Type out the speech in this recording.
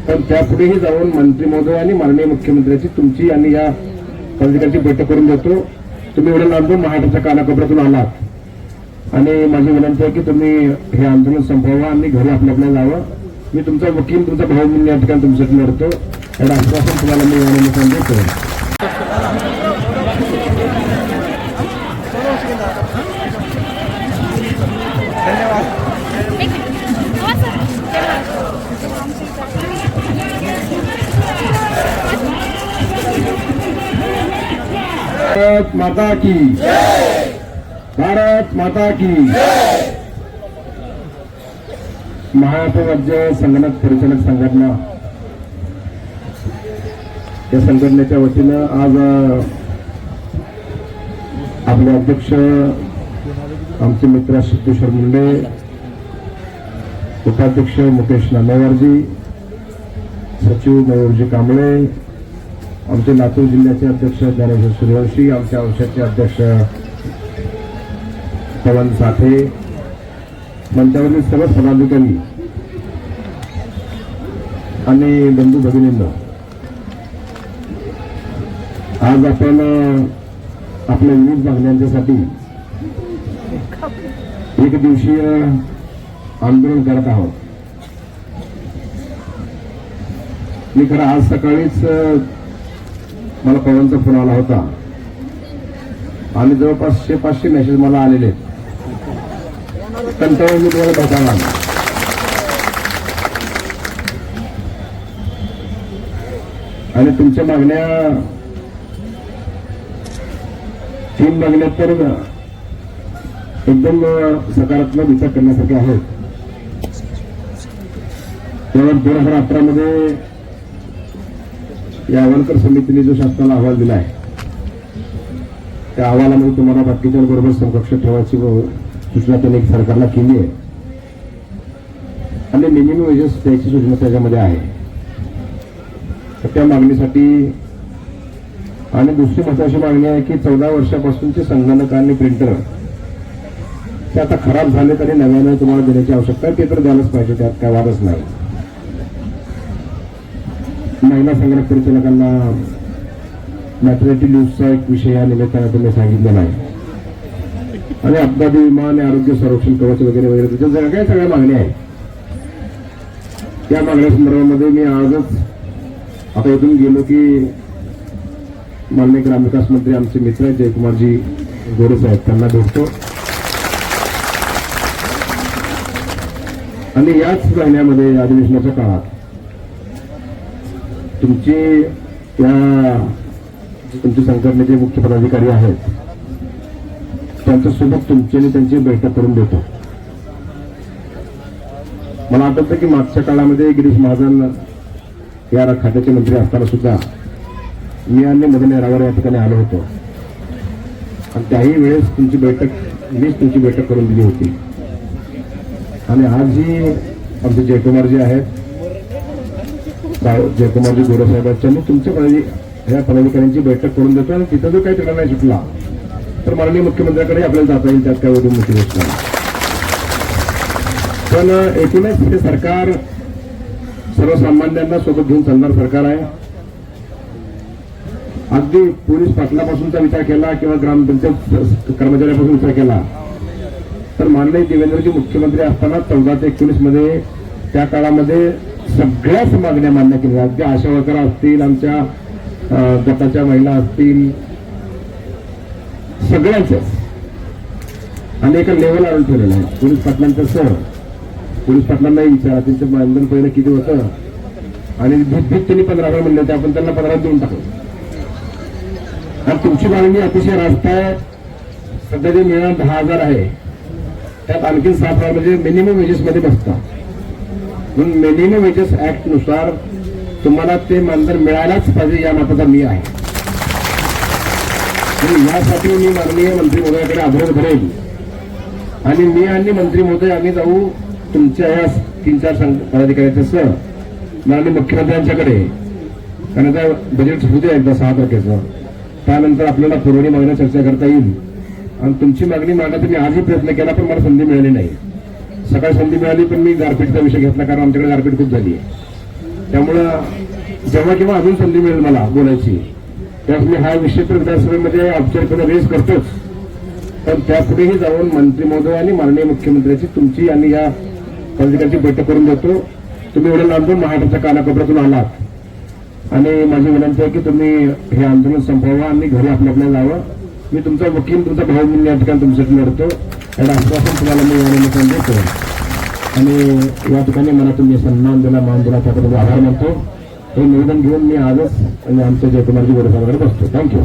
पण त्यापुढेही जाऊन मंत्री महोदय आणि माननीय मुख्यमंत्र्यांची तुमची आणि या पदाधिकाऱ्यांची बैठक करून देतो. तुम्ही एवढं लांबून महाराष्ट्राच्या कानाकोपऱ्यातून आलात आणि माझी विनंती आहे की तुम्ही हे आंदोलन संपवा आणि घरी आपल्याला जावं. मी तुमचा वकील, तुमचा भाऊ म्हणून या ठिकाणी तुमच्यासाठी लढतो. एवढं आश्वासन तुम्हाला मी या निमित्ताने देतो. भारत माता की जय, भारत माता की जय. महाराष्ट्र राज्य संगणक परिचालक संघटना या संघटनेच्या वतीनं आज आपले अध्यक्ष आमचे मित्र सिद्धेश्वर मुंडे, उपाध्यक्ष मुकेश नामेवारजी, सचिव मयूरजी कांबळे, आमचे लातूर जिल्ह्याचे अध्यक्ष ज्ञानेश्वर सूर्यवंशी, आमच्या औषधचे अध्यक्ष पवन साठे, मंचावरील सर्व पदाधिकारी आणि बंधू भगिनींना, आज आपण आपल्या विविध मागण्यांसाठी एक दिवसीय आंदोलन करत आहोत. मी खरं आज सकाळीच मला पवनचा फोन आला होता आणि जवळपास 500 मेसेज मला आलेले. कंटाळून मी तुम्हाला भेटायला आलो. आणि तुमच्या मागण्या 3 मागण्या तर एकदम सकारात्मक विचार करण्यासाठी आहेत. त्यावर 2018 मध्ये या अहवालकर समितीने जो शासनाला अहवाल दिला आहे त्या अहवालामध्ये तुम्हाला बाकीच्या बरोबर समकक्ष ठेवायची सूचना त्यांनी सरकारला केली आहे आणि मिनिमम वेजेस द्यायची सूचना त्याच्यामध्ये आहे. तर त्या मागणीसाठी आणि दुसरी महत्वाची मागणी आहे की 14 वर्षापासूनचे संगणक आणि प्रिंटर ते आता खराब झाले तरी नव्याने तुम्हाला देण्याची आवश्यकता आहे. ते तर द्यायलाच पाहिजे, त्यात काय वादच नाही. महिला संगणक परिचालकांना मॅटर्निटी लीव्हचा एक विषय या निमित्ताने तुम्ही सांगितलेला आहे आणि अपघाती विमा आणि आरोग्य संरक्षण कवच वगैरे वगैरे त्याच्या सगळ्या मागण्या आहेत. त्या मागण्या संदर्भामध्ये मी आजच आता इथून गेलो की माननीय ग्रामविकास मंत्री आमचे मित्र जयकुमारजी गोरे साहेब त्यांना भेटतो आणि याच महिन्यामध्ये अधिवेशनाच्या काळात तुमची संघटनेचे मुख्य पदाधिकारी आहेत त्यांच्यासोबत तुमची आणि त्यांची बैठक करून देतो. मला आठवतं की मागच्या काळामध्ये गिरीश महाजन या खात्याचे मंत्री असताना सुद्धा मी आणि मदन येरावार या ठिकाणी आलो होतो आणि त्याही वेळेस मीच तुमची बैठक करून दिली होती. आणि आजही आमचे जयकुमारजी आहेत, जयकुमारजी गोरे साहेबांनी तुमच्या ह्या पदाधिकाऱ्यांची बैठक करून देतो आणि तिथं जो काही ठिकाण नाही सुटला तर माननीय मुख्यमंत्र्यांकडे आपल्याला जाता येईल, त्यात काय एवढी मोठी गोष्ट नाही. पण एकूणच हे सरकार सर्वसामान्यांना सोबत घेऊन चालणार सरकार आहे. अगदी पोलीस पाटलापासूनचा विचार केला किंवा ग्रामपंचायत कर्मचाऱ्यापासून विचार केला तर माननीय देवेंद्रजी मुख्यमंत्री असताना 14 ते 19 मध्ये त्या काळामध्ये सगळ्याच मागण्या मान्य केल्या. अगदी आशा वर्कर असतील, आमच्या गटाच्या महिला असतील, सगळ्यांच्याच आणि एका लेवल आणून ठेवलेलं आहे. पोलीस पाटलांचं सर पोलीस पाटलांनाही विचारा त्यांचं मानधन पहिलं किती होतं आणि भीत त्यांनी 15,000 म्हणले होते, आपण त्यांना 15 देऊन टाकू. आणि तुमची मागणी अतिशय रास्त आहे. सध्या जे मिळणार 10,000 आहे त्यात आणखी 7,000 म्हणजे मिनिमम वेजेस मध्ये बसतात. म्हणून मिनिमम वेजेस ऍक्ट नुसार तुम्हाला ते मानधन मिळायलाच पाहिजे या मताचा मी आहे. यासाठी मी माननीय मंत्री महोदयाकडे आग्रह करेल आणि मी आणि मंत्री महोदय आम्ही जाऊ तुमच्या या 3-4 पदाधिकाऱ्यांच्या सह माननीय मुख्यमंत्र्यांच्याकडे. कारण आता बजेट होऊ द्या एकदा 6 तारखेचं, त्यानंतर आपल्याला पुरवणी मागण्या चर्चा करता येईल. आणि तुमची मागणी मागण्याचा मी आजही प्रयत्न केला पण मला संधी मिळाली नाही. सकाळी संधी मिळाली पण मी गारपीटचा विषय घेतला कारण आमच्याकडे गारपीट खूप झाली आहे. त्यामुळं जेव्हा केव्हा अजून संधी मिळेल मला बोलायची त्यावेळेस मी हा विषय तर विधानसभेमध्ये औपचारिकपणे रेज करतोच, पण त्यापुढेही जाऊन मंत्री महोदय आणि माननीय मुख्यमंत्र्यांची तुमची आणि या पदाधिकाऱ्यांची बैठक करून देतो. तुम्ही एवढं लांबून महाराष्ट्राच्या कानाकोपऱ्यातून आलात आणि माझी विनंती आहे की तुम्ही हे आंदोलन संपवावं आणि घरी आपल्याला जावं. मी तुमचा वकील, तुमचा भाऊ म्हणून या ठिकाणी तुमच्यासाठी लढतो. याला आश्वासन तुम्हाला मी या निमित्ताने देतो आणि या ठिकाणी मला तुम्ही सन्मान दिला, मान दिला, त्याबद्दल आभार मानतो. हे निवेदन घेऊन मी आजच आमच्या जयकुमारजी गोरे साहेबांकडे बसतो. थँक्यू.